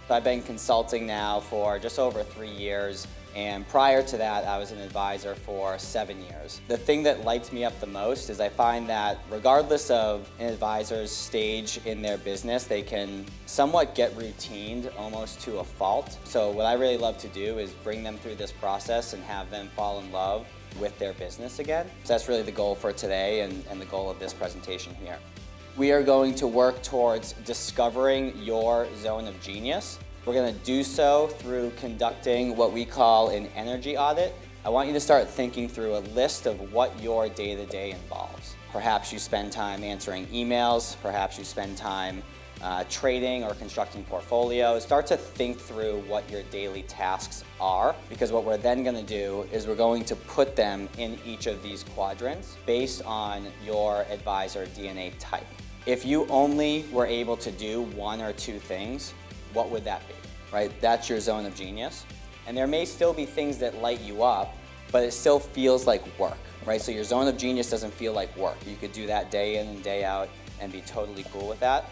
So I've been consulting now for just over 3 years, and prior to that, I was an advisor for 7 years. The thing that lights me up the most is I find that regardless of an advisor's stage in their business, they can somewhat get routined almost to a fault. So what I really love to do is bring them through this process and have them fall in love with their business again. So that's really the goal for today and the goal of this presentation here. We are going to work towards discovering your zone of genius. We're going to do so through conducting what we call an energy audit. I want you to start thinking through a list of what your day-to-day involves. Perhaps you spend time answering emails, perhaps you spend time trading or constructing portfolios. Start to think through what your daily tasks are, because what we're then going to do is we're going to put them in each of these quadrants based on your advisor DNA type. If you only were able to do one or two things, what would that be, right? That's your zone of genius. And there may still be things that light you up, but it still feels like work, right? So your zone of genius doesn't feel like work. You could do that day in and day out and be totally cool with that.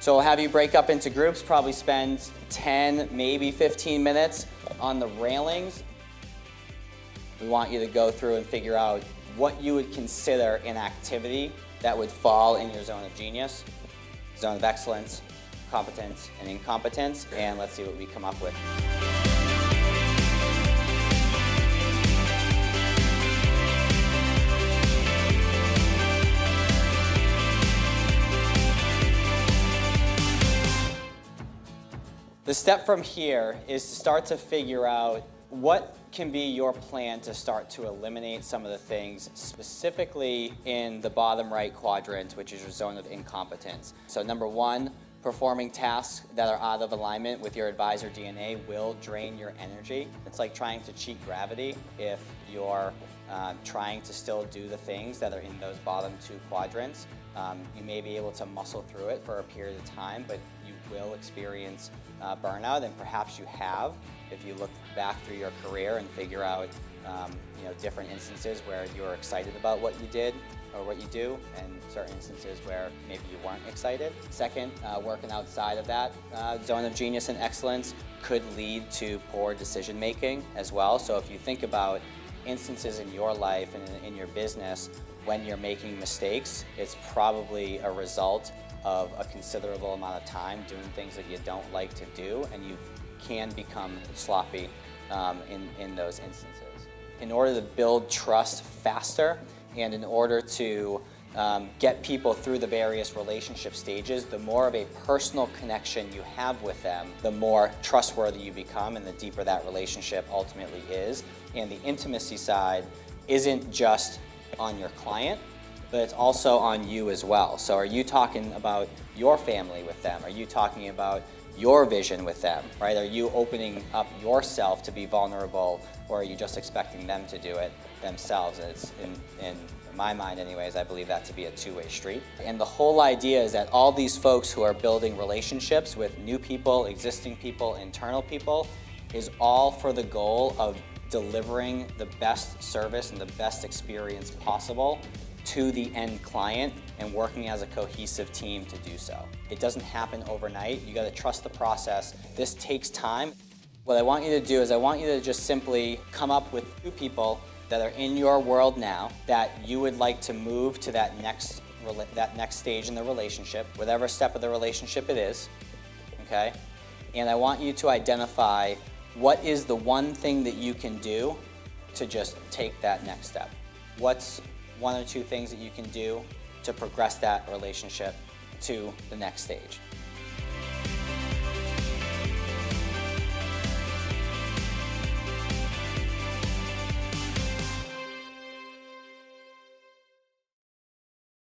So we'll have you break up into groups, probably spend 10, maybe 15 minutes on the railings. We want you to go through and figure out what you would consider an activity that would fall in your zone of genius, zone of excellence, competence, and incompetence, and let's see what we come up with. The step from here is to start to figure out what can be your plan to start to eliminate some of the things specifically in the bottom right quadrant, which is your zone of incompetence. So number one, performing tasks that are out of alignment with your advisor DNA will drain your energy. It's like trying to cheat gravity if you're trying to still do the things that are in those bottom two quadrants. You may be able to muscle through it for a period of time, but you will experience burnout, and perhaps you have if you look back through your career and figure out different instances where you were excited about what you did or what you do, and certain instances where maybe you weren't excited. Second, working outside of that zone of genius and excellence could lead to poor decision making as well. So if you think about instances in your life and in your business when you're making mistakes, it's probably a result of a considerable amount of time doing things that you don't like to do, and you can become sloppy in those instances. In order to build trust faster and in order to get people through the various relationship stages, the more of a personal connection you have with them, the more trustworthy you become and the deeper that relationship ultimately is. And the intimacy side isn't just on your client, but it's also on you as well. So are you talking about your family with them? Are you talking about your vision with them, right? Are you opening up yourself to be vulnerable, or are you just expecting them to do it themselves? And it's in my mind anyways, I believe that to be a two-way street. And the whole idea is that all these folks who are building relationships with new people, existing people, internal people, is all for the goal of delivering the best service and the best experience possible to the end client and working as a cohesive team to do so. It doesn't happen overnight. You gotta trust the process. This takes time. What I want you to do is I want you to just simply come up with two people that are in your world now that you would like to move to that next stage in the relationship, whatever step of the relationship it is, okay? And I want you to identify what is the one thing that you can do to just take that next step. What's one or two things that you can do to progress that relationship to the next stage?